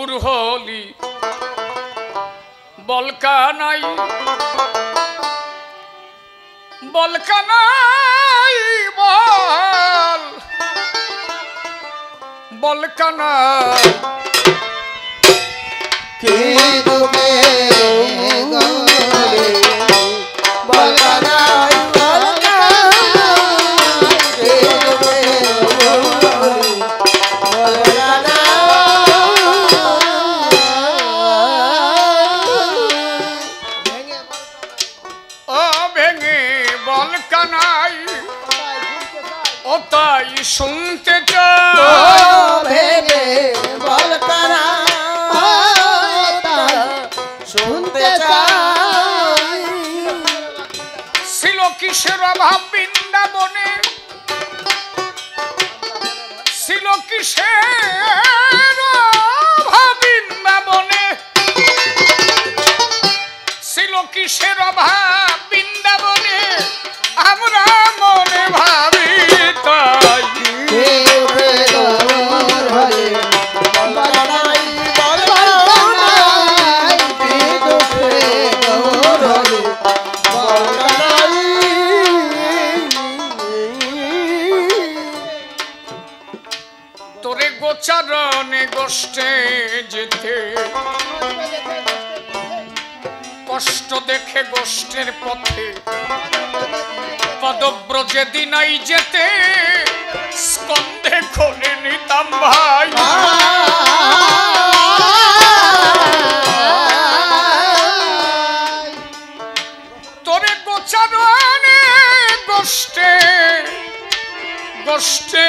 গৌর হলি বলকানাই বলকানাই বল বলকানাই কে দুবে গৌরে বলকানাই কে দুবে গৌরে বলকানাই ও তাই শুনতে চাই ভেবে বলকানাই শুনতে চাই ছিল কিসের অভাব বৃন্দাবনে ছিল কিসের অভাব বৃন্দাবনে ছিল কিসের অভাব বৃন্দাবনে আমরা মনে ভাবি তাই তোরে গোচারণে গোষ্ঠে যেতে কষ্ট দেখে গোষ্ঠের পথে পদব্রজে দিনাই যেতে স্কন্ধে খোলে নিতাম ভাই তোরে গোচারণে গোষ্ঠে গোষ্ঠে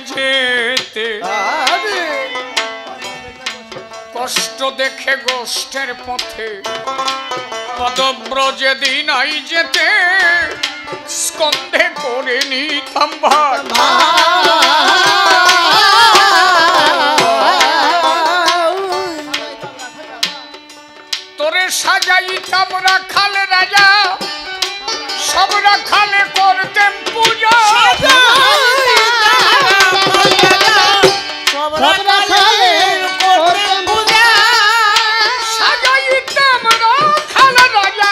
যেতে কষ্ট দেখে গোষ্ঠের পথে পদব্রজে দিনাই যেতে স্কন্ধে করে নিতাম ভাই তোরে সাজাইতাম রাখাল রাজা সব রাখালে করতেন পূজা সাজাইতাম রাখাল রাজা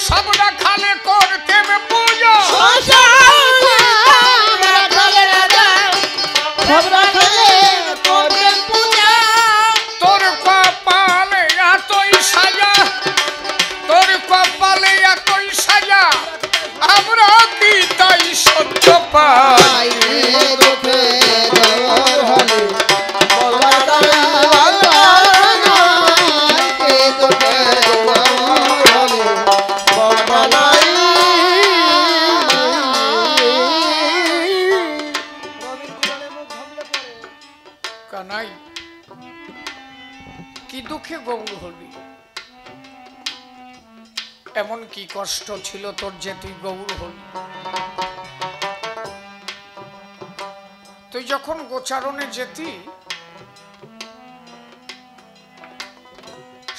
সব রাখালে করতেন পূজা তোর কপালে এতই সাজা তোর কপালে এতই সাজা আমরা কি তাই সত্য পাই কানাই কি দুঃখে গৌর হলি এমন কি কষ্ট ছিল তোর যে তুই গৌর হলি তুই যখন গোচারণে যেতি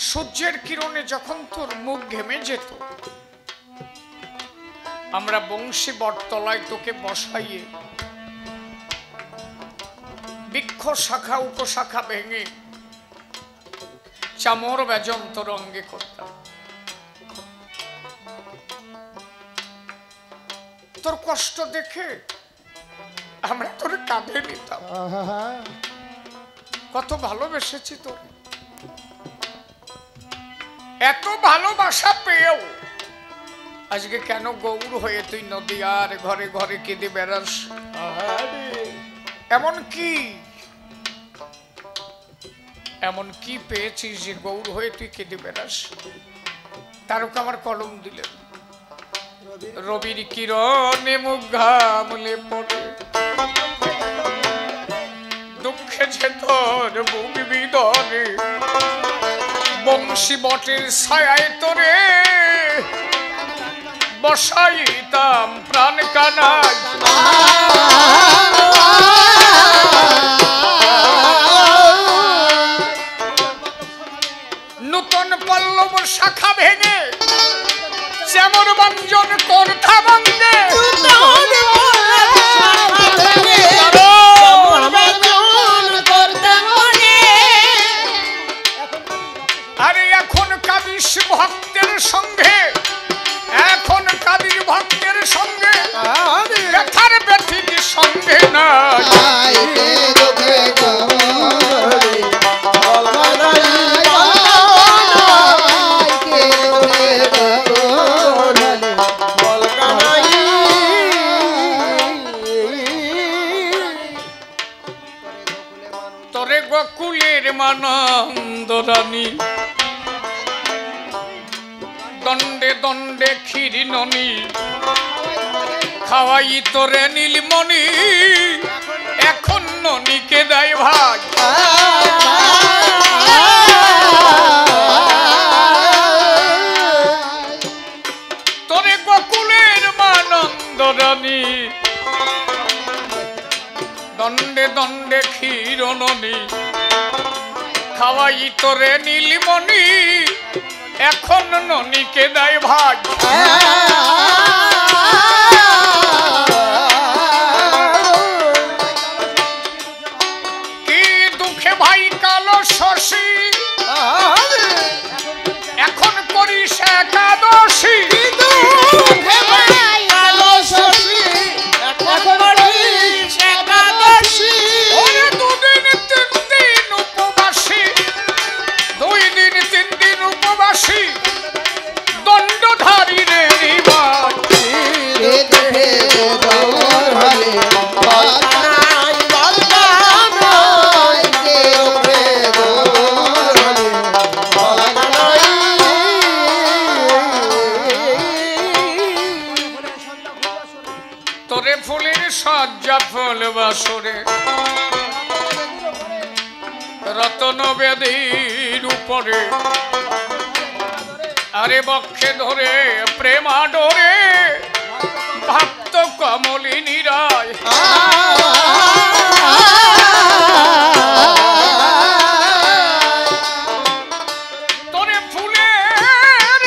সূর্যের কিরণে যখন তোর মুখ ঘেমে যেত আমরা বংশী বটতলায় তোকে বসাইয়ে বৃক্ষ শাখা উপশাখা ভেঙে চামর বেজন তোর অঙ্গে করতাম তোর কষ্ট দেখে আমরা তোর কাঁধে নিতাম কত ভালোবেসেছি তোর এত ভালোবাসা পেয়েও আজকে কেন গৌর হয়ে তুই নদীয়ার ঘরে ঘরে কেঁদে বেড়াস এমন কি পেয়েছিস যে গৌর হয়ে তুই কেঁদে বেড়াস তারকা আমার কলম দিলেন রবির কিরণে মুখ ঘামলে পড়ে দুঃখে যে তোর বুক বিদরে বংশী বটের ছায়ায় তোরে বসাইতাম প্রাণ কানাই নূতন পল্লব শাখা ভেঙে যেমন বঞ্জন করতা বন্দে গোকুলের মানন্দ রানী দণ্ডে দণ্ডে ক্ষীর ননি খাওয়াই তোরে নীলমণি এখন ননিকে দেয় ভাগ তোরে গোকুলের মানন্দ রানী দণ্ডে দণ্ডে ক্ষীর ননি খাওয়াই তোরে নীলমণি এখন ননিকে দেয় ভাগ কি দুঃখে ভাই কালো শশী এখন করিস একাদশী দুদিন তিন দিন উপবাসী 2 দিন 3 দিন উপবাসী দণ্ডধারী রে নিবাস তোরে ফুলের সজ্জা ফুল বাসরে রতন বেদীর উপরে আরে বক্ষে ধরে প্রেমা ডোরে ভক্ত কমলিনী রায় তোরে ফুলের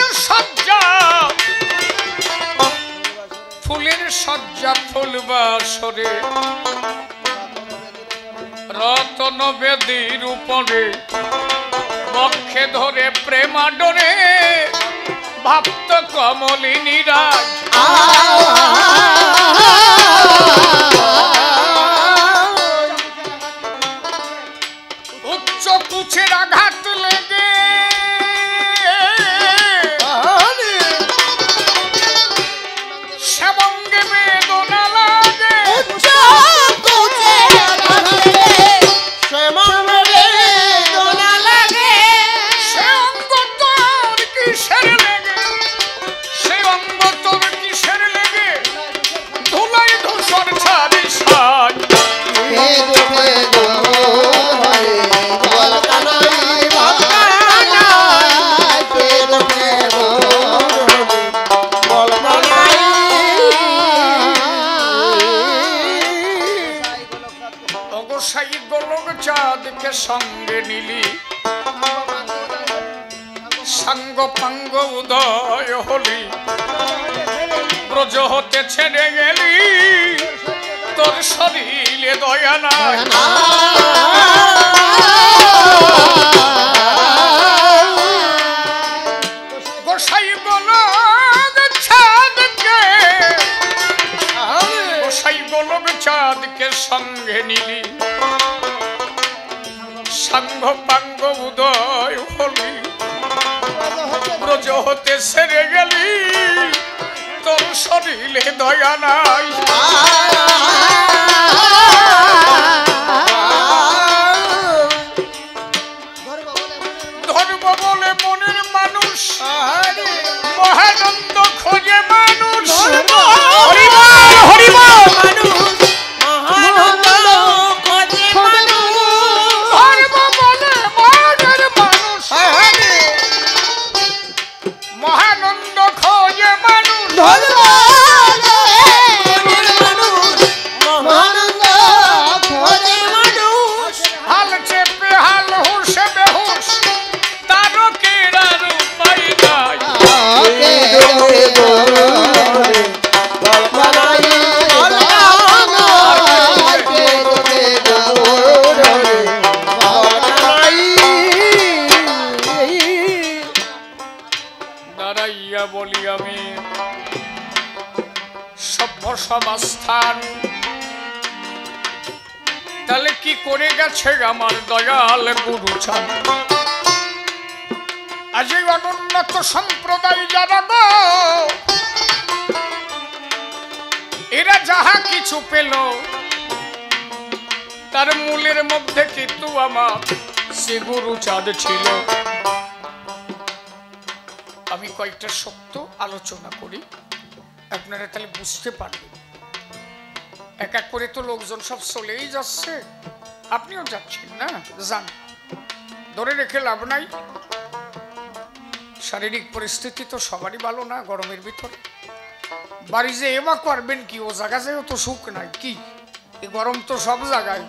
সজ্জা ফুল বাসরে রতন বেদীর উপরে বক্ষে ধরে প্রেমা ডোরে ভক্ত কমলিনী রাজ উচ্চ কুছের আঘাত লেগে সেবঙ্গে বেদনা লাগে চাঁদকে সঙ্গে নিলি সাঙ্গ পাঙ্গ উদয় হলি ব্রজ হতে ছেড়ে গেলি তোর শরীরে দয়া নাই গোসাই গোলক চাঁদকে গোসাই গোলক চাঁদকে সঙ্গে নিলি সাঙ্গ পাঙ্গ উদয় হলি ব্রজ হতে সেরে গেলি তোর শরীরে দয়া নাই ধর্ম বলে মনের মানুষ মহানন্দ খোঁজে মানুষ মহানন্দ খোঁজে মানুষ হাল চেপে হাল হুসে বেহুশ তারও কেরার উপায় নাই দাঁড়াইয়া বলি আমি সভ্য সমাস্থান তাহলে কি করে গেছে আমার দয়াল গুরুচান আজ এই অনুন্নত সম্প্রদায় যারা গো এরা যাহা কিছু পেল তার মূলের মধ্যে কিন্তু আমার সে গুরু চাঁদ ছিল। আমি কয়েকটা শব্দ আলোচনা করি, আপনারা তাহলে বুঝতে পারবেন। এক এক করে তো লোকজন সব চলেই যাচ্ছে, আপনিও যাচ্ছেন না, যান, ধরে রেখে লাভ নাই। শারীরিক পরিস্থিতি তো সবারই ভালো না গরমের ভিতরে। বাড়ি যে এবার করবেন কি, ও জায়গা যেও তো সুখ নাই কি, এই গরম তো সব জায়গায়।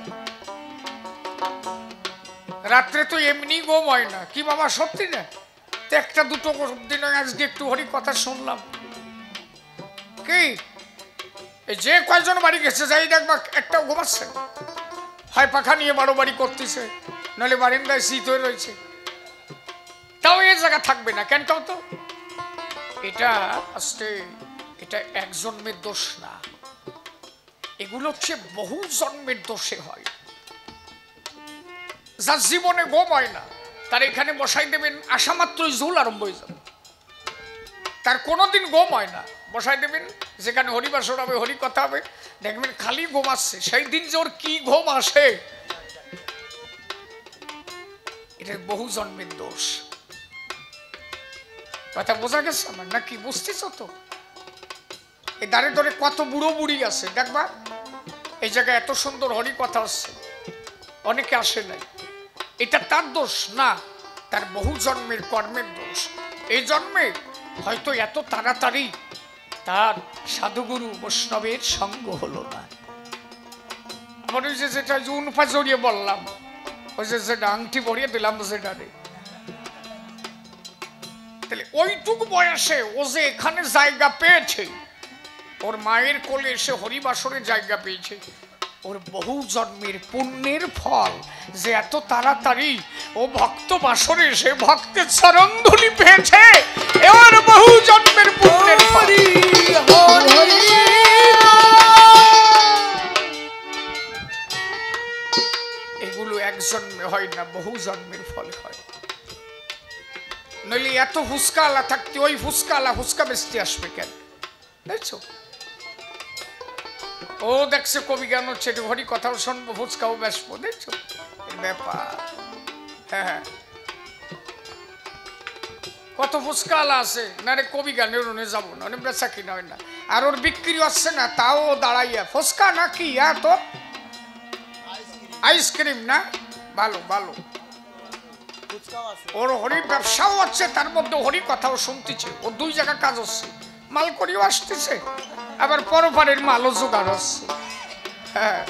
রাত্রে তো এমনি ঘুম হয় না কি বাবা, সত্যি না? একটা দুটো দিন আজকে একটু হরি কথা শুনলাম, কি এই যে কয়জন বাড়ি গেছে যাই দেখবা একটাও ঘুমাচ্ছে, হয় পাখা নিয়ে বাড়ি করতেছে, নাহলে বারিন্দায় শীত হয়ে রয়েছে, তাও এই জায়গা থাকবে না কেন? তাও তো এটা আসতে, এটা এক জন্মের দোষ না, এগুলো হচ্ছে বহু জন্মের দোষে হয়। যার জীবনে ঘুম হয় না তার এখানে বসাই দেবেন, আসা মাত্রই ঝুল আরম্ভ হয়ে যাবে। তার কোনোদিন ঘুম হয় না, বসাই দেবেন যেখানে হরিবাসর হবে, হরি কথা হবে, দেখবেন খালি ঘুম আসছে। সেই দিন যে ওর কি ঘুম আসে, এটা বহু জন্মের দোষ। কথা বোঝা গেছে আমার নাকি? বুঝতেছ তো? এই দাঁড়ে ধরে কত বুড়ো বুড়ি আছে দেখবা, এই জায়গায় এত সুন্দর হরি কথা আসছে, অনেকে আসে নাই। এটা তার দোষ না, তার বহু জন্মের কর্মের দোষ। এই জন্মে হয়তো এত তাড়াতাড়ি তার সাধুগুরু বৈষ্ণবের সঙ্গ হলো না। আমার ওই যে যেটা উনফা জড়িয়ে বললাম, ওই যে যেটা আংটি ভরিয়ে দিলাম যেটারে, তাহলে ওইটুকু বয়সে ও যে এখানে জায়গা পেয়েছে, ওর মায়ের কোলে এসে হরিবাসরে জায়গা পেয়েছে, ওর বহু জন্মের পুণ্যের ফল যে এত তাড়াতাড়ি ও ভক্ত বাসরে এসে ভক্তের চরণ ধুলি পেয়েছে, এবার বহু জন্মের পুণ্যের ফল। এগুলো এক জন্মে হয় না, বহু জন্মের ফলে হয়। নইলে এত ফুসকা আলা থাকতে ওই ফুসকা আলা ফুসকা বেচতে আসবে কেন? দেখছো, ও দেখছে কবি গান হচ্ছে, হরি কথাও শুনবো, ফুচকাও বেসবো, দেখছো ব্যাপার। হ্যাঁ, কত ফুচকা আলা আছে না রে, কবি গানের ওনে যাবো না, অনেক বেচা কিনা হয় না, আর ওর বিক্রি হচ্ছে না, তাও দাঁড়াইয়া ফুচকা না কি তো আইসক্রিম না, ভালো ভালো, ওর হরি ব্যবসাও হচ্ছে, তার মধ্যে হরি কথাও শুনতেছে, ও দুই জায়গা কাজ হচ্ছে, মাল করিও আসতেছে, আবার পরপারের মালও জোগাড় হচ্ছে। হ্যাঁ,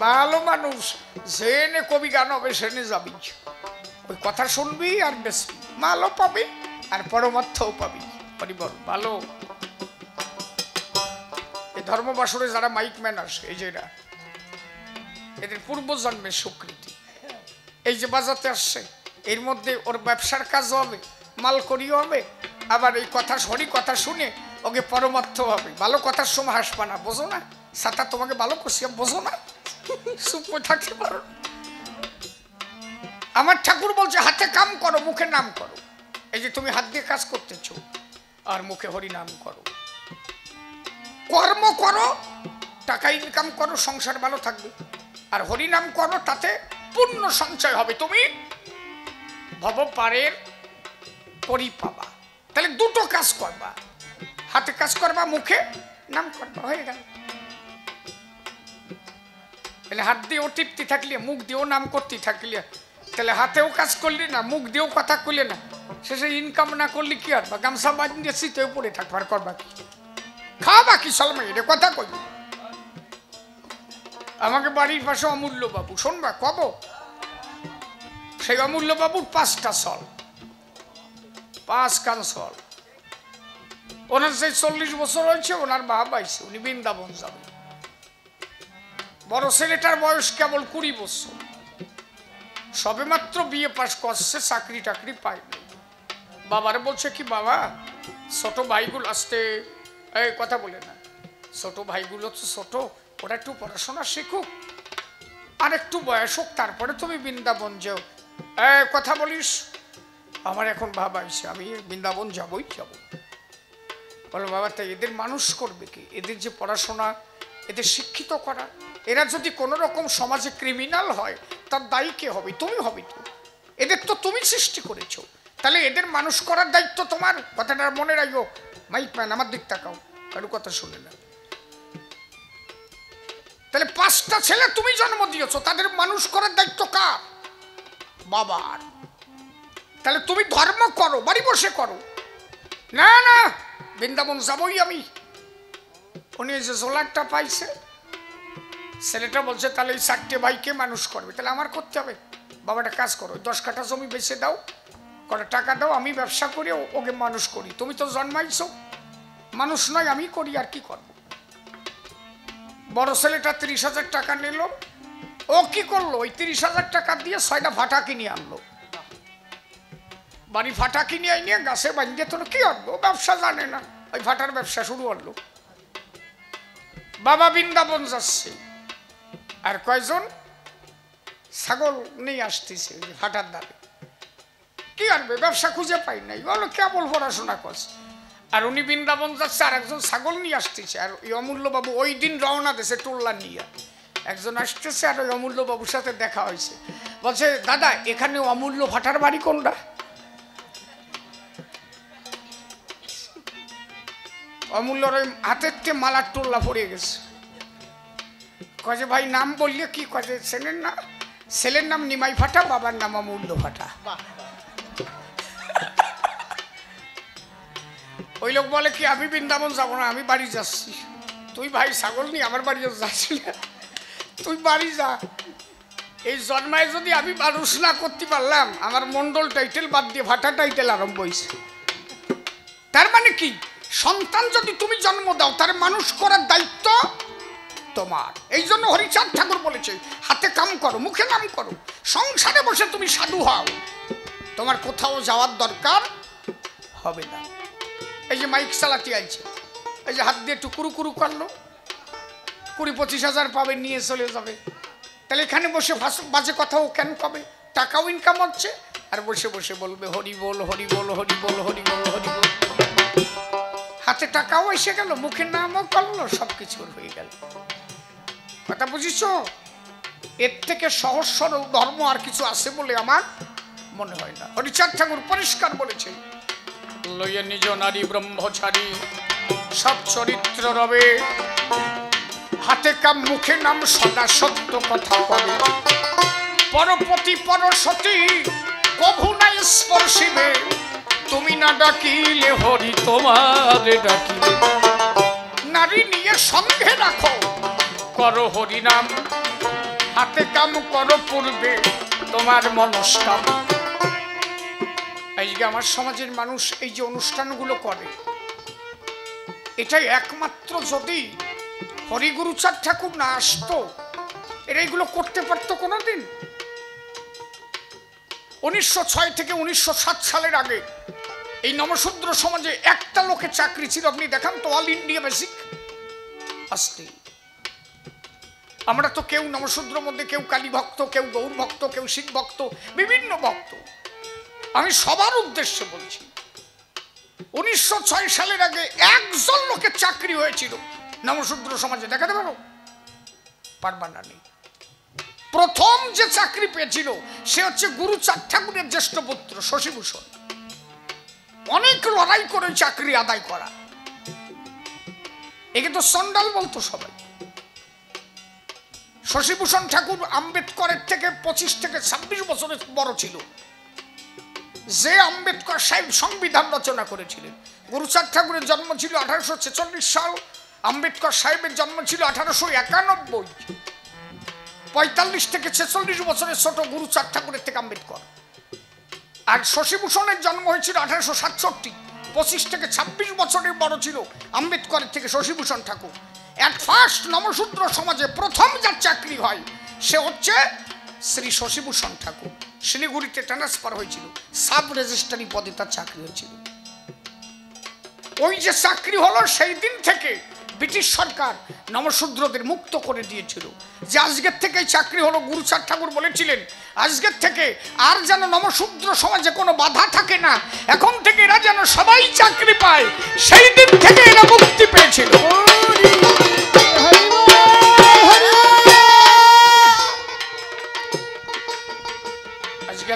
ভালো মানুষ, জেনে কবি গান হবে সেনে যাবি, ওই কথা শুনবি আর বেশি মালও পাবি আর পরমার্থও পাবি। হরিবল ভালো। এই ধর্মবাসরে যারা মাইক ম্যান আসে, এই যে এরা, এদের পূর্বজন্মের স্বীকৃতি, এই যে বাজাতে আসছে, এর মধ্যে ওর ব্যবসার কাজ হবে, মাল করিও হবে, আবার এই কথা হরি কথা শুনে ওকে পরমার্থ হবে। ভালো কথার সময় হাসবা না, বোঝো না? সাতা তোমাকে ভালো করছি, বোঝো না? চুপ করে থাকতে পারো। আমার ঠাকুর বলছে হাতে কাম করো, মুখে নাম করো। এই যে তুমি হাত দিয়ে কাজ করতেছো আর মুখে হরি নাম করো, কর্ম করো, টাকা ইনকাম করো, সংসার ভালো থাকবে, আর হরি নাম করো, তাতে পূর্ণ সঞ্চয় হবে, তুমি ভব পারের পরি পাবা। তাহলে দুটো কাজ করবা, হাতে কাজ করবা, মুখে নাম করবা, হয়ে গেল। তাহলে হাত দিয়েও টিপতে থাকলে, মুখ দিয়েও নাম করতে থাকলে, তাহলে হাতেও কাজ করলি না, মুখ দিয়েও কথা করলে না, শেষে ইনকাম না করলে কি আর? গামছা বাঁধিয়ে শীতেও পড়ে থাকবার, করবা কি? খাওয়া কি সলমাই রে, কথা কই। আমাকে বাড়ির পাশে অমূল্য বাবু, শোনবা কব, সেই অমূল্য বাবুর 5টা সল, 5 কান সল। ওনার সেই 40 বছর হয়েছে, ওনার মা পাইছে, উনি বৃন্দাবন যাবে। বড় ছেলেটার বয়স কেবল 20 বছর, সবে মাত্র বিয়ে পাশ করছে, চাকরি টাকরি পায়নি। বাবারে বলছে কি, বাবা ছোট ভাইগুলো আসতে, এই কথা বলে না, ছোট ভাইগুলো তো ছোট, ওরা একটু পড়াশোনা শিখুক, আর একটু বয়স হোক, তারপরে তুমি বৃন্দাবন যাও। কথা বলিস, আমার এখন ভাব আইছে, আমি বৃন্দাবন যাবই যাব। বলো বাবা, তাই এদের মানুষ করবে কি? এদের যে পড়াশোনা, এদের শিক্ষিত করা, এরা যদি কোনো রকম সমাজে ক্রিমিনাল হয় তার দায়ী কে হবে? তুমি হবে। তো এদের তো তুমি সৃষ্টি করেছো, তাহলে এদের মানুষ করার দায়িত্ব তোমার। কথাটা মনে রাখো। মাইক ম্যান আমার দিক তাকাও, কারো কথা শুনে না। তাহলে 5টা ছেলে তুমি জন্ম দিয়েছো, তাদের মানুষ করার দায়িত্ব কার? বাবার। তাহলে তুমি ধর্ম করো, বাড়ি বসে করো। না না, বৃন্দাবন যাবই আমি। উনি যে সোলারটা পাইছে, ছেলেটা বলছে তাহলে এই 4টে ভাইকে মানুষ করবে, তাহলে আমার করতে হবে। বাবাটা কাজ করো, 10 কাঠা জমি বেচে দাও, করে টাকা দাও, আমি ব্যবসা করে ওকে মানুষ করি। তুমি তো জন্মাইছো, মানুষ নয় আমি করি, আর কি করব? বড় ছেলেটা 30,000 টাকা নিল। ও কি করলো? ওই 30,000 টাকা দিয়ে 6টা ফাটা কিনে আনলো। বাড়ি ফাটা কিনে আইনিয়ে গাছে বাঁধিয়ে তোর কি আনলো? ব্যবসা জানে না, ওই ফাটার ব্যবসা শুরু করলো। বাবা বৃন্দাবন যাচ্ছে, আর কয়জন ছাগল নিয়ে আসতেছে ফাটার দ্বারে। কি আনবে? ব্যবসা খুঁজে পাই নাই, বলো কেবল পড়াশোনা করছে। আর উনি বৃন্দাবন যাচ্ছে, আর একজন ছাগল নিয়ে আসতেছে। আর ওই অমূল্য বাবু ওই দিন রওনা দিয়েছে টোল্লা নিয়ে। একজন আসতেছে, আর ওই অমূল্য বাবুর সাথে দেখা হয়েছে। বলছে, দাদা এখানে অমূল্য ফাটার বাড়ি কোনটা? অমূল্যর ওই হাতের তে মালার টোল্লা পড়ে গেছে। কয়ে ভাই নাম বললে কি? কয়ে ছেলের না, ছেলের নাম নিমাই ফাটা, বাবার নাম অমূল্য ফাটা। ওই লোক বলে কি আমি বৃন্দাবন যাবো না, আমি বাড়ি যাচ্ছি। তুই ভাই ছাগল নিয়ে আমার বাড়ি যাচ্ছি না, তুই বাড়ি যা। এই জন্মায় যদি আমি মানুষ না করতে পারলাম, আমার মন্ডল টাইটেল বাদ দিয়ে ভাটা টাইটেল আরম্ভ হয়েছে। তার মানে কি? সন্তান যদি তুমি জন্ম দাও, তার মানুষ করার দায়িত্ব তোমার। এই জন্য হরিচাঁদ ঠাকুর বলেছে, হাতে কাম করো, মুখে নাম করো, সংসারে বসে তুমি সাধু হও, তোমার কোথাও যাওয়ার দরকার হবে না। এই যে মাইক চালাতে আইছে, এই যে হাত দিয়ে একটু কুরু কুরু করলো, 20-25 হাজার পাবে, নিয়ে চলে যাবে। তাহলে এখানে বসে বাজে কথাও কেন কবে? টাকাও ইনকাম হচ্ছে, আর বসে বসে বলবে হরি বল হরি বল হরি বল হরি বল হরি বল। হাতে টাকাও এসে গেল, মুখের নামও করলো, সবকিছুর হয়ে গেল। কথা বুঝিস? এর থেকে সহজ সরল ধর্ম আর কিছু আছে বলে আমার মনে হয় না। হরিচাঁদ ঠাকুর পরিষ্কার বলেছে, লইয়া নিজ নারী ব্রহ্মচারী সব চরিত্র রবে, হাতে কাম মুখে নাম সদা সত্য কথা কবে, পরপতি পরসতী কভু নাই স্পর্শিবে, তুমি না ডাকিলে হরি তোমারে ডাকিবে। নারী নিয়ে সঙ্গে রাখো, করো হরি নাম, হাতে কাম করো পূর্বে তোমার মনস্কাম। আজকে আমার সমাজের মানুষ এই যে অনুষ্ঠানগুলো করে, এটাই একমাত্র যদি হরিগুরুচাঁদ ঠাকুর না আসতো, এরা এগুলো করতে পারতো কোনোদিন? 1906 থেকে 1907 সালের আগে এই নমশূদ্র সমাজে একটা লোকের চাকরি ছিল, আপনি দেখান তো, অল ইন্ডিয়া বেসিক। আসতে আমরা তো কেউ নমশূদ্র মধ্যে কেউ কালী ভক্ত, কেউ গৌর ভক্ত, কেউ শিখ ভক্ত, বিভিন্ন ভক্ত। আমি সবার উদ্দেশ্যে বলছি, 1906 সালের আগে একজন লোকের চাকরি হয়েছিল নমশূদ্র সমাজে, দেখাতে পারো? পারবা না। নেই। প্রথম যে চাকরি পেয়েছিল সে হচ্ছে গুরুচাঁদ ঠাকুরের জ্যেষ্ঠ পুত্র শশীভূষণ। অনেক লড়াই করে চাকরি আদায় করা, একে তো সন্ডাল বলতো সবাই। শশীভূষণ ঠাকুর আম্বেদকরের থেকে 25 থেকে 26 বছরের বড় ছিল। যে আম্বেদকর সাহেব সংবিধান রচনা করেছিলেন, গুরুচাঁদ ঠাকুরের জন্ম ছিল 1846 সাল, আম্বেদকর সাহেবের জন্ম ছিল 1891। 45 থেকে 46 বছরের ছোট গুরুচাঁদ ঠাকুরের থেকে আম্বেদকর। আর শশীভূষণের জন্ম হয়েছিল 1867, 25 থেকে 26 বছরের বড় ছিল আম্বেদকরের থেকে শশীভূষণ ঠাকুর। এট ফার্স্ট নমশূদ্র সমাজে প্রথম যার চাকরি হয় সে হচ্ছে শ্রী শশীভূষণ ঠাকুর। শিলিগুড়িতে ট্রান্সফার হয়েছিল, সাব রেজিস্ট্রারি পদে তার চাকরি হয়েছিল। ওই যে চাকরি হলো, সেই দিন থেকে ব্রিটিশ সরকার নমশূদ্রদের মুক্ত করে দিয়েছিল। যে আজকের থেকে চাকরি হলো, গুরুচাঁদ ঠাকুর বলেছিলেন আজকের থেকে আর যেন নমশূদ্র সমাজে কোনো বাধা থাকে না, এখন থেকে এরা যেন সবাই চাকরি পায়। সেই দিন থেকে এরা মুক্তি পেয়েছিল। হরি বল হরি বল।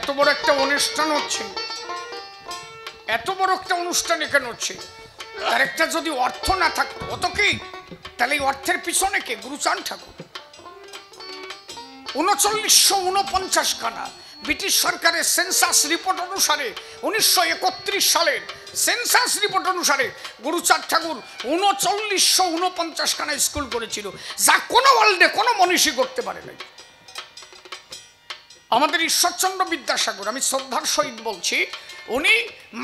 এত বড় একটা অনুষ্ঠান হচ্ছে, এত বড় একটা অনুষ্ঠান এখানে হচ্ছে, তার একটা যদি অর্থ না থাকতো হতো কি, তাহলে এই অর্থের পিছনে কে? গুরুচাঁদ ঠাকুর। 3949 খানা ব্রিটিশ সরকারের সেন্সাস রিপোর্ট অনুসারে 1931 সালের সেন্সাস রিপোর্ট অনুসারে গুরুচাঁদ ঠাকুর 3949 খানা স্কুল করেছিল, যা কোনো ওয়ার্ল্ডে কোনো মনীষী করতে পারে নাই। আমাদের ঈশ্বরচন্দ্র বিদ্যাসাগর, আমি শ্রদ্ধার সহিত বলছি, উনি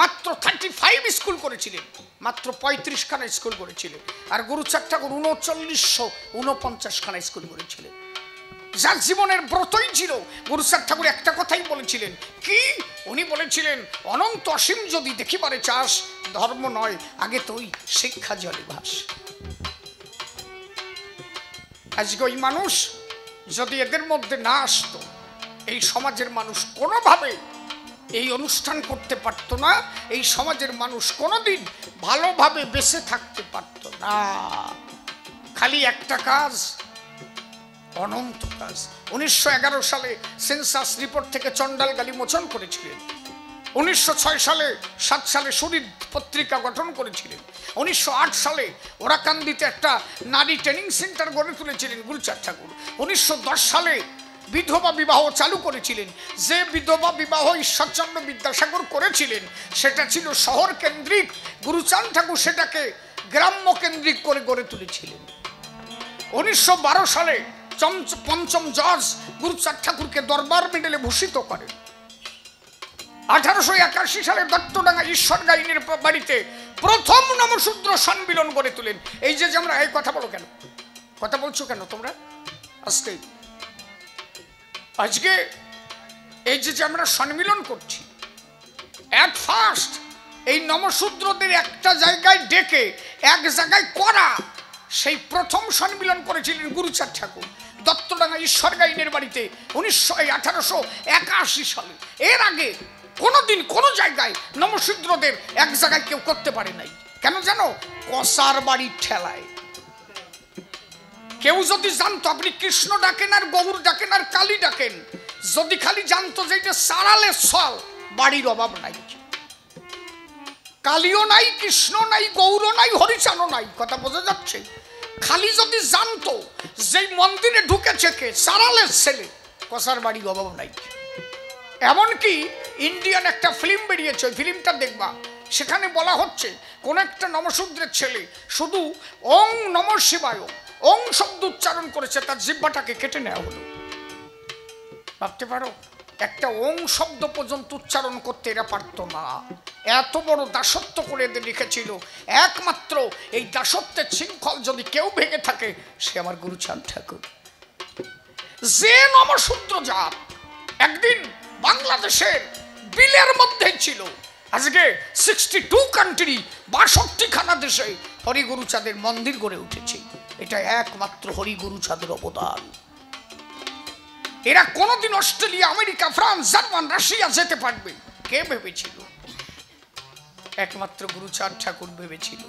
মাত্র 35 স্কুল করেছিলেন, মাত্র 35 খানা স্কুল করেছিলেন। আর গুরুচাঁদ ঠাকুর 3949 খানা স্কুল করেছিলেন, যার জীবনের ব্রতই ছিল। গুরুচাঁদ ঠাকুর একটা কথাই বলেছিলেন, কি? উনি বলেছিলেন, অনন্ত অসীম যদি দেখিবারে চাস, ধর্ম নয় আগে তুই শিক্ষা জলে ভাস। আজকে ওই মানুষ যদি এদের মধ্যে না আসতো, এই সমাজের মানুষ কোনোভাবে এই অনুষ্ঠান করতে পারত না, এই সমাজের মানুষ কোনোদিন ভালোভাবে বেঁচে থাকতে পারত না। খালি একটা কাজ, অনন্ত কাজ। 1911 সালে সেন্সাস রিপোর্ট থেকে চন্ডাল গালি মোচন করেছিলেন। 1906 সালে 7 সালে শরীর পত্রিকা গঠন করেছিলেন। 1908 সালে ওরাকান্দিতে একটা নারী ট্রেনিং সেন্টার গড়ে তুলেছিলেন গুরুচাঁদ ঠাকুর। 1910 সালে বিধবা বিবাহ চালু করেছিলেন। যে বিধবা বিবাহ ঈশ্বরচন্দ্র বিদ্যাসাগর করেছিলেন সেটা ছিল শহর কেন্দ্রিক, গুরুচাঁদ ঠাকুর সেটাকে গ্রাম্য কেন্দ্রিক করে গড়ে তুলেছিলেন। 1912 সালে পঞ্চম জর্জ গুরুচাঁদ ঠাকুরকে দরবার মেডেলে ভূষিত করেন। 1881 সালে দত্তডাঙ্গা ঈশ্বর গাইনের বাড়িতে প্রথম নমশূদ্র সম্মিলন গড়ে তোলেন। এই যে আমরা এই কথা বলো কেন, কথা বলছো কেন তোমরা আজকে? আজকে এই যে আমরা সম্মিলন করছি, এট ফার্স্ট এই নমশূদ্রদের একটা জায়গায় ডেকে এক জায়গায় করা, সেই প্রথম সম্মিলন করেছিলেন গুরুচাঁদ ঠাকুর দত্তডাঙ্গা ঈশ্বর গাইনের বাড়িতে 1881 সালে। এর আগে কোনোদিন কোনো জায়গায় নমশূদ্রদের এক জায়গায় কেউ করতে পারে নাই। কেন জানো? কসার বাড়ির ঠেলায়। কেউ যদি জানতো আপনি কৃষ্ণ ডাকেন আর গৌর ডাকেন আর কালী ডাকেন, যদি খালি জানতো যে এটা সারালে সল, বাড়ির অভাব নাই, কালীও নাই, কৃষ্ণ নাই, গৌর নাই, হরিচাঁদও নাই, কথা বোঝা যাচ্ছে? খালি যদি জানতো যে মন্দিরে ঢুকেছে কে, সারালের ছেলে, কসার বাড়ির অভাব নাই। এমনকি ইন্ডিয়ান একটা ফিল্ম বেরিয়েছে, ওই ফিল্মটা দেখবা, সেখানে বলা হচ্ছে কোন একটা নমশূদ্রের ছেলে শুধু ওং নমঃ শিবায় ওং শব্দ উচ্চারণ করেছে, তার জিহ্বাটাকে কেটে নেওয়া হলো। ভাবতে পারো, একটা ওং শব্দ পর্যন্ত উচ্চারণ করতে এরা পারত না। এত বড় দাসত্ব করে এদের লিখেছিল। একমাত্র এই দাসত্বের শৃঙ্খল যদি কেউ ভেঙে থাকে, সে আমার গুরুচাঁদ ঠাকুর। যে নমশূদ্র জাত একদিন বাংলাদেশের বিলের মধ্যে ছিল, আজকে 62 কান্ট্রি, 62 খানা দেশে হরিগুরুচাঁদের মন্দির গড়ে উঠেছে। এটা একমাত্র হরিগুরুচাঁদের অবদান। এরা কোনোদিন Australia, America, France, German, Russia যেতে পারবে? কে ভেবেছিল? একমাত্র গুরুচাঁদ ঠাকুর ভেবেছিল।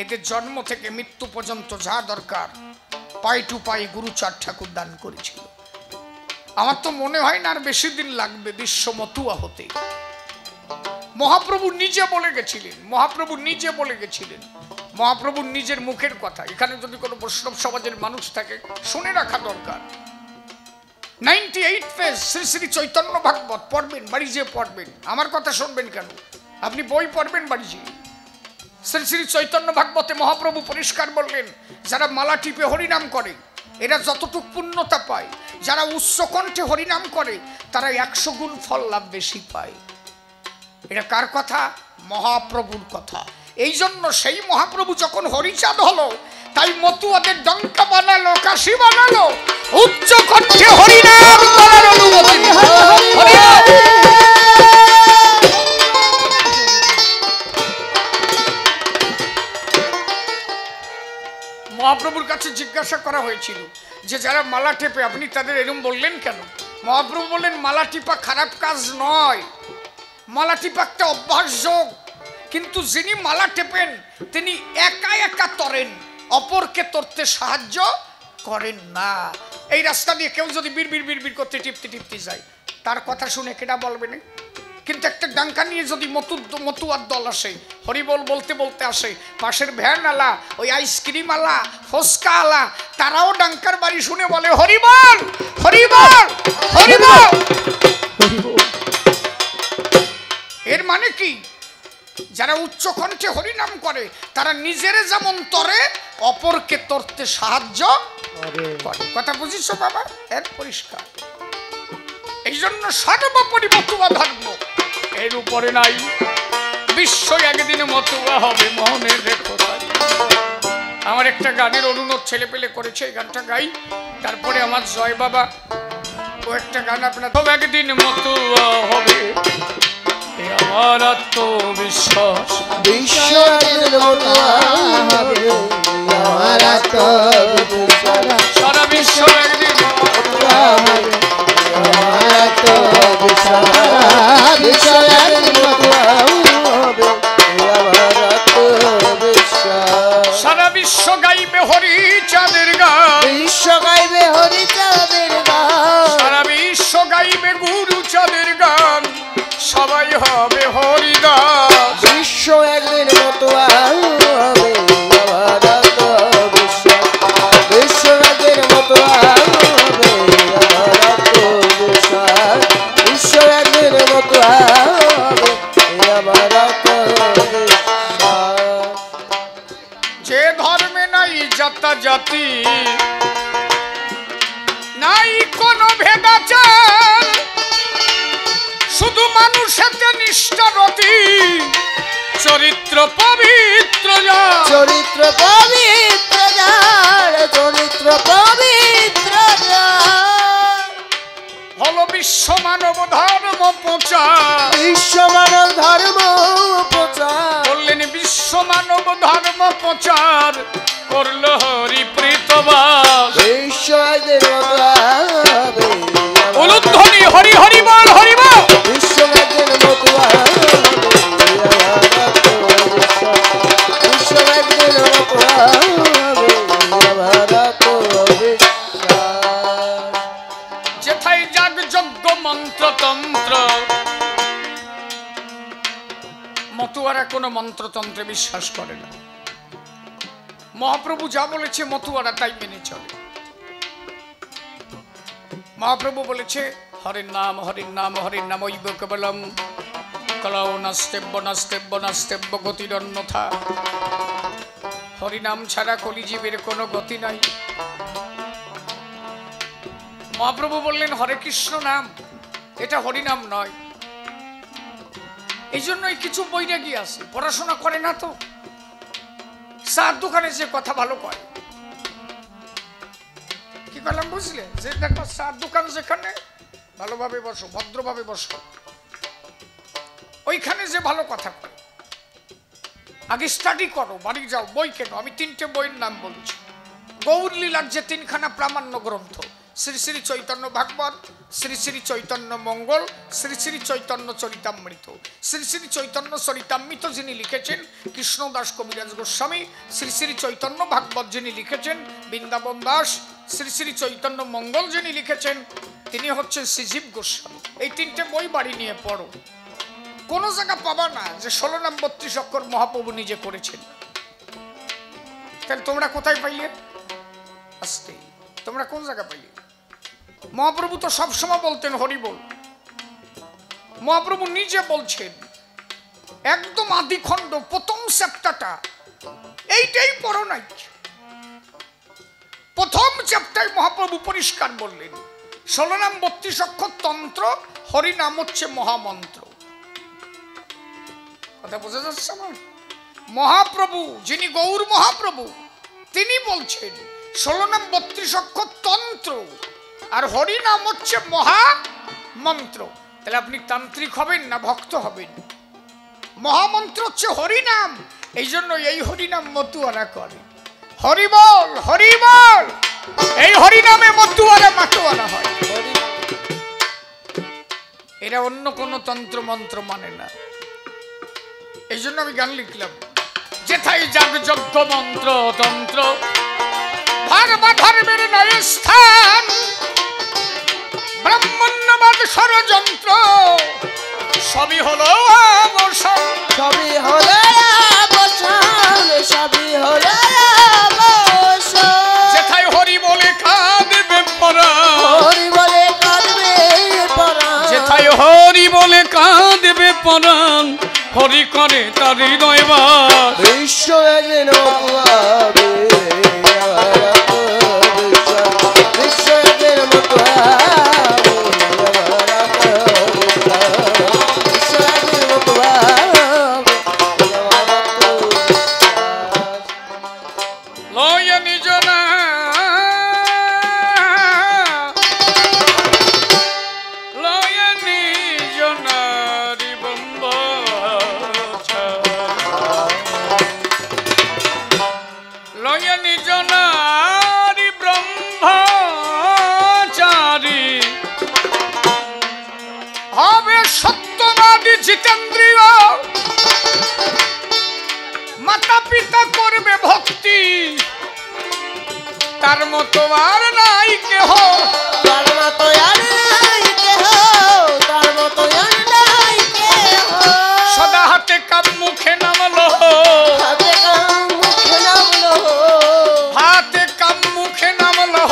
এদের জন্ম থেকে মৃত্যু পর্যন্ত যা দরকার পাই টু পাই গুরুচাঁদ ঠাকুর দান করেছিল। আমার তো মনে হয় না আর বেশি দিন লাগবে বিশ্ব মতুয়া হতে। মহাপ্রভু নিজে বলে গেছিলেন, মহাপ্রভু নিজে বলে গেছিলেন, মহাপ্রভুর নিজের মুখের কথা। এখানে যদি কোনো বৈষ্ণব সমাজের মানুষ থাকে শুনে রাখা দরকার। 98 পেজ শ্রী শ্রী চৈতন্য ভাগবত পড়বেন, বাড়ি যেয়ে পড়বেন। আমার কথা শুনবেন কেন? আপনি বই পড়বেন বাড়ি যেয়ে। শ্রী শ্রী চৈতন্য ভাগবতে মহাপ্রভু পরিষ্কার বললেন, যারা মালা টিপে হরিনাম করে এরা যতটুক পুণ্যতা পায়, যারা উচ্চকণ্ঠে হরিনাম করে তারা 100 গুণ ফল লাভ বেশি পায়। এটা কার কথা? মহাপ্রভুর কথা। এই জন্য সেই মহাপ্রভু যখন হরিচাঁদ হলো, তাই মতুয়াদের ডঙ্কা বানালো, কাশি বানালো, উচ্চ কণ্ঠে হরিনাম করার অনুমতি দিল। মহাপ্রভুর কাছে জিজ্ঞাসা করা হয়েছিল যে যারা মালা টেপে আপনি তাদের এরকম বললেন কেন? মহাপ্রভু বললেন, মালা টিপা খারাপ কাজ নয়, মালা টিপা একটা অভ্যাস যোগ, কিন্তু যিনি মালা টেপেন তিনি একা একা তরেন, অপরকে তরতে সাহায্য করেন না। এই রাস্তা দিয়ে কেউ যদি বিড় বিড় বিড় বিড় করতে টিপতে টিপতে যায়, তার কথা শুনে কেটা বলবে না? কিন্তু একটা ডাঙ্কা নিয়ে যদি মতুয়ার দল আসে, হরিবল বলতে বলতে আসে, পাশের ভ্যান আলা, ওই আইসক্রিম আলা, ফুচকা আলা, তারাও ডাঙ্কার বাড়ি শুনে বলে হরিবল হরিবল হরিবল। এর মানে কি? যারা উচ্চ কণ্ঠে হরিনাম করে তারা নিজেরে যেমন তরে, অপরকে তরতে সাহায্য করে। কথা বুঝিস বাবা? এর পরিষ্কার। এই জন্য সর্বোপরি মতুয়া ধর্ম, এর উপরে নাই। বিশ্ব একদিন মতুয়া হবে, মনে রেখো তাই। আমার একটা গানের অনুরোধ ছেলে পেলে করেছে, এই গানটা গাই, তারপরে আমার জয় বাবা ও একটা গান আপনার। তো একদিন মতুয়া হবে আমার আত্মবিশ্বাস, বিশ্ব একদিন মতুয়া হবে আমার আত্মবিশ্বাস, সারা বিশ্ব একদিন মতুয়া হবে আমার আত্মবিশ্বাস, বিশ্ব একদিন মতুয়া হবে আমার আত্মবিশ্বাস। সারা বিশ্ব গাইবে হরি চাঁদের গান, বিশ্ব গাইবে হরি চাঁদের গান, সারা বিশ্ব গাইবে গুরু চাঁদের গান, সবাই হবে হরিদাস। বিশ্ব একদিন মতুয়া হবে আমার আত্মবিশ্বাস, বিশ্ব একদিন মতুয়া হবে আমার আত্মবিশ্বাস, বিশ্ব একদিন মতুয়া হবে আমার আত্মবিশ্বাস। যে ধর্মে নাই জাতা জাতি, নাই কোনো ভেদাচার, শুধু মানুষেতে নিষ্ঠারতি, চরিত্র পবিত্র যার, চরিত্র পবিত্র যার, চরিত্র পবিত্র যার, হলো বিশ্ব মানব ধর্ম প্রচার। বিশ্ব মানব ধর্ম প্রচার, বললেন বিশ্ব মানব ধর্ম প্রচার, করলো হরি প্রীতবাস। বিশ্ব একদিন মতুয়া হবে উলুধ্বনি হরি হরি বল হরি বল। বিশ্ব একদিন মতুয়া হবে আমার আত্মবিশ্বাস, বিশ্ব একদিন মতুয়া হবে আমার আত্মবিশ্বাস। যেথায় যাগ যজ্ঞ মন্ত্র তন্ত্র, মতুয়ারা কোনো মন্ত্রতন্ত্রে বিশ্বাস করে না। মহাপ্রভু যা বলেছে মতুয়ারা তাই মেনে চলে। মহাপ্রভু বলেছে হরির নাম হরির নাম হরির নাম ঐব কেবলম কলৌ নাস্তেব্য নাস্তেব্য নাস্তেব্য গতির অন্যথা। হরিনাম ছাড়া কলিজীবের কোনো গতি নাই। মহাপ্রভু বললেন হরে কৃষ্ণ নাম, এটা হরিনাম নয়। এই জন্যই কিছু বৈরাগী আছে, পড়াশোনা করে না, তো চার দোকানে যে কথা ভালো কয়, কি করলাম বুঝলে? যে দেখো চার দোকান যেখানে, ভালোভাবে বসো, ভদ্রভাবে বসো, ওইখানে যে ভালো কথা কয়, আগে স্টাডি করো, বাড়ি যাও, বই কেন। আমি 3টে বইয়ের নাম বলছি। গৌর লীলার যে 3খানা প্রামাণ্য গ্রন্থ, শ্রী শ্রী চৈতন্য ভাগবত, শ্রী শ্রী চৈতন্য মঙ্গল, শ্রী শ্রী চৈতন্য চরিতামৃত। শ্রী শ্রী চৈতন্য চরিতামৃত যিনি লিখেছেন কৃষ্ণদাস কবিরাজ গোস্বামী, শ্রী শ্রী চৈতন্য ভাগবত যিনি লিখেছেন বৃন্দাবন দাস, শ্রী শ্রী চৈতন্য মঙ্গল যিনি লিখেছেন তিনি হচ্ছেন শ্রীজীব গোস্বামী। এই 3টে বই বাড়ি নিয়ে পড়ো। কোন জায়গা পাবা না যে 16 নাম 32 অক্ষর মহাপ্রভু নিজে করেছেন। তাহলে তোমরা কোথায় পাইলে? আস্তে, তোমরা কোন জায়গা পাইলে? মহাপ্রভু তো সবসময় বলতেন হরি বল। মহাপ্রভু নিজে বলছেন, একদম আদিখণ্ড প্রথম চ্যাপ্টারটা এইটাই পড়ো নাই। প্রথম চ্যাপ্টারে মহাপ্রভু পরিষ্কার বললেন 16 নাম 32 অক্ষর তন্ত্র, হরি নাম হচ্ছে মহামন্ত্র। কথা বোঝা যাচ্ছে আমার? মহাপ্রভু যিনি গৌর মহাপ্রভু তিনি বলছেন 16 নাম 32 অক্ষর তন্ত্র, আর হরি নাম হচ্ছে মহামন্ত্র। তাহলে আপনি তান্ত্রিক হবেন না ভক্ত হবেন? মহামন্ত্র হচ্ছে হরি নাম। এই জন্য এই হরি নাম মতুয়ারা করে। হরি বল হরি বল, এই হরি নামে মতুয়ারা মাতুয়ারা হয়। এরা অন্য কোন তন্ত্র মন্ত্র মানে না। এই জন্য আমি গান লিখলাম, যেথায় যাগ যজ্ঞ মন্ত্র তন্ত্র, ধর্ম ধর্মের নয় স্থান, ব্রাহ্মণ্য সত্যবাদ ষড়যন্ত্র সবই হলো অবসান, সবই হলো অবসান, সবই হলো অবসান। যেথায় হরি বলে কাঁদবে পরাণ, হরি বলে কাঁদবে পরাণ, যেথায় হরি বলে কাঁদবে পরাণ, হরি করে তার হৃদয় বাস। বিশ্ব একদিন মতুয়াবে, বিশ্ব একদিন মতুয়াবে, বিশ্ব একদিন মতুয়াবে। লয় নিজ না লয় নিজ নারী বন্ধ, লয় নিজ নারী ব্রহ্মচারী, হবে সত্যবাদী জিতেন্দ্রীয়, মাতা পিতা করবে ভক্তি, তার মতো আর নাই কেহ, তার মতো আর নাই কেহ, তার মতো আর নাই কেহ। সদা হাতে কাপ মুখে নামলো, হাতে কাম মুখে নামলো, হাতে কাপ মুখে নামলো,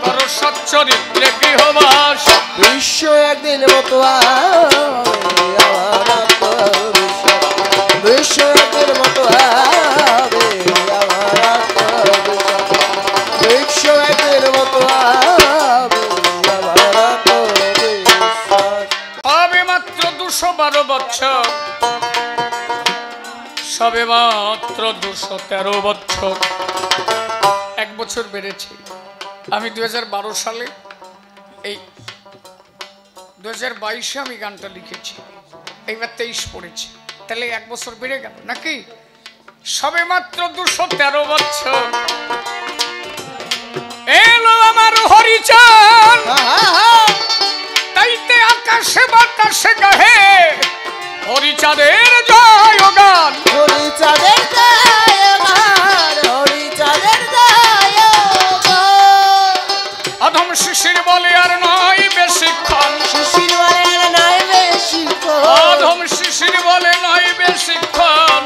কর সচ্চরিত্রে গৃহবাস। বিশ্ব একদিন মতুয়াবে, আমার আত্মবিশ্বাস। বিশ্ব একদিন মতুয়াবে, আমার আত্মবিশ্বাস। বিশ্ব একদিন মতুয়াবে, আমার আত্মবিশ্বাস। হবে মাত্র 212 বছর, সবে মাত্র 213 বছর, এক বছর বেড়েছে। আমি 2012 সালে এই 2022-এ আমি গানটা লিখেছি, এইবার 23 পড়েছি, তাহলে এক বছর বেড়ে গেল নাকি? সবে মাত্র 213 বছর এলো আমার হরিচাঁদ, তাইতে আকাশে বাতাসে গাহে হরিচাঁদের জয় গান। হরিচাঁদের জয়গান, হরিচাঁদের জয়গান। অধম শিশির বলে আর নয় বেশিক্ষণ, শিশির বলে আর নয় বেশিক্ষণ, অধম শিশির বলে নয় বেশিক্ষণ,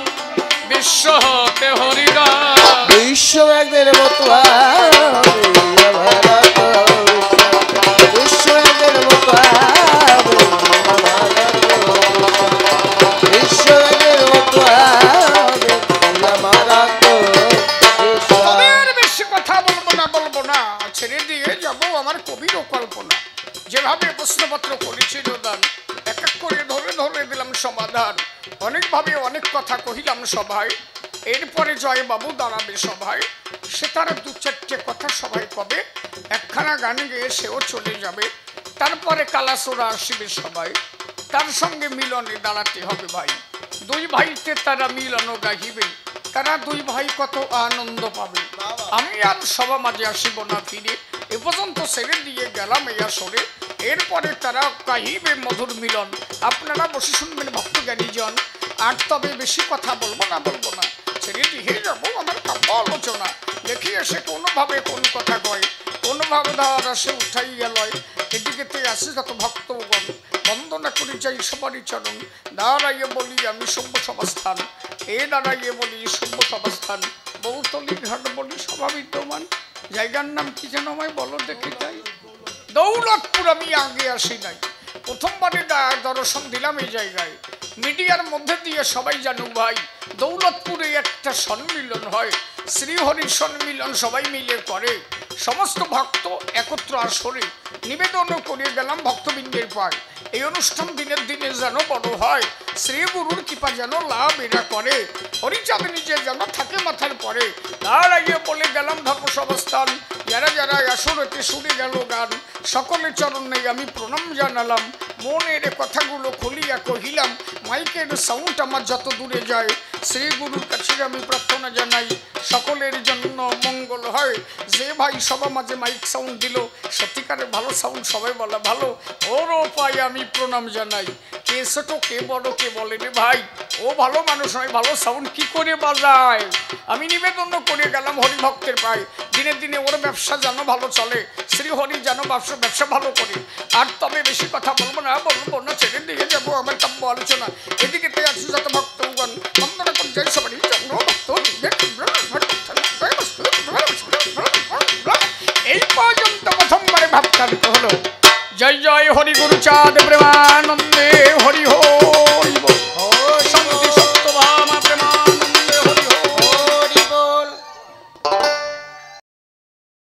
বিশ্ব হতে হরিগান। বিশ্ব একদিন মতুয়াবে, আমার আত্মবিশ্বাস। বিশ্ব একদিন মতুয়াবে, আমার আত্মবিশ্বাস। বিশ্ব একদিন মতুয়াবে, আমার আত্মবিশ্বাস। আর বেশি কথা বলবো না, ছেড়ে দিয়ে যাবো আমার কবির কল্পনা। যেভাবে প্রশ্নপত্র করেছিল দান, এক এক করে ধরে ধরে দিলাম সমাধান। অনেকভাবে অনেক কথা কহিলাম সভায়, এরপরে জয় বাবু দাঁড়াবে সভায়, সে তার 2-4টে কথা সবাই কবে, একখানা গান গেয়ে সেও চলে যাবে। তারপরে কালাসোরা আসিবে সবাই, তার সঙ্গে মিলনে দাঁড়াতে হবে ভাই। দুই ভাইতে তারা মিলন গাহিবে, তারা দুই ভাই কত আনন্দ পাবে। আমি আর সভা মাঝে আসিব না ফিরে, এ পর্যন্ত ছেড়ে দিয়ে গেলাম এই আসরে। এরপরে তারা গাহিবে মধুর মিলন, আপনারা বসে শুনবেন ভক্তজ্ঞানীজন। আর তবে বেশি কথা বলবো না, ছেড়ে দিয়ে যাবো আমার কাব্য আলোচনা। দেখি এসে কোনোভাবে কোন কথা কয়, কোনোভাবে ধারা সে উঠাইয়া লয়। এদিকেতে আসে যত ভক্তগণ, বন্দনা করি যাই সবারই চরণ। দাঁড়াইয়ে বলি আমি সভ্য সভাস্থান, এ দাঁড়াইয়ে বলি সভ্য সভাস্থান। বৌতলি ঘাট বলি সভা বিদ্যমান, জায়গার নাম কি যেন আমায় বলো দেখি তাই। দৌলতপুর আমি আগে আসি নাই, প্রথমবারে দর্শন দিলাম এই জায়গায়। মিডিয়ার মধ্যে দিয়ে সবাই জানুক ভাই, দৌলতপুরে একটা সম্মিলন হয়, শ্রীহরির সম্মিলন সবাই মিলে করে। সমস্ত ভক্ত একত্র আসরে নিবেদনও করে গেলাম ভক্তবৃন্দের পায়। এই অনুষ্ঠান দিনের দিনে যেন বড় হয়, শ্রী গুরুর কৃপা যেন লাভ এরা করে, হরিচাঁদ নিজে যেন থাকে মাথার পরে। তার আগে বলে গেলাম ধর্মসভাস্থান, যারা যারা আসরতে শুনে গেল গান, সকলের চরণে আমি প্রণাম জানালাম। মনের কথাগুলো খুলিয়া কহিলাম, মাইকের সাউন্ড আমার যত দূরে যায়, শ্রী গুরুর কাছে আমি প্রার্থনা জানাই সকলের জন্য মঙ্গল হয়। যে ভাই সবার মাঝে মাইক সাউন্ড দিল, সত্যিকারের ভালো সাউন্ড, সবাই বলা ভালো, ওরও পাই আমি প্রণাম জানাই। কে ছোট কে বড় কে বলে রে ভাই, ও ভালো মানুষ নয়, ভালো সাউন্ড কি করে বাজায়। আমি নিবেদন করে গেলাম হরিভক্তের পাই, দিনে দিনে ওর ব্যবসা যেন ভালো চলে, শ্রী হরি যেন ব্যবসা ভালো করে। আর তবে বেশি কথা বলবো না, ছেড়ে দিয়ে যাবো আমার কাব্য আলোচনা। এদিকে তে আছে যত ভক্তগণ, বন্দনা করে যাই সবারই জন্য ভক্ত। এই পর্যন্ত প্রথমবারে ভাবতান্ত হলো। জয় জয় হরি গুরু চাঁদ প্রেমা।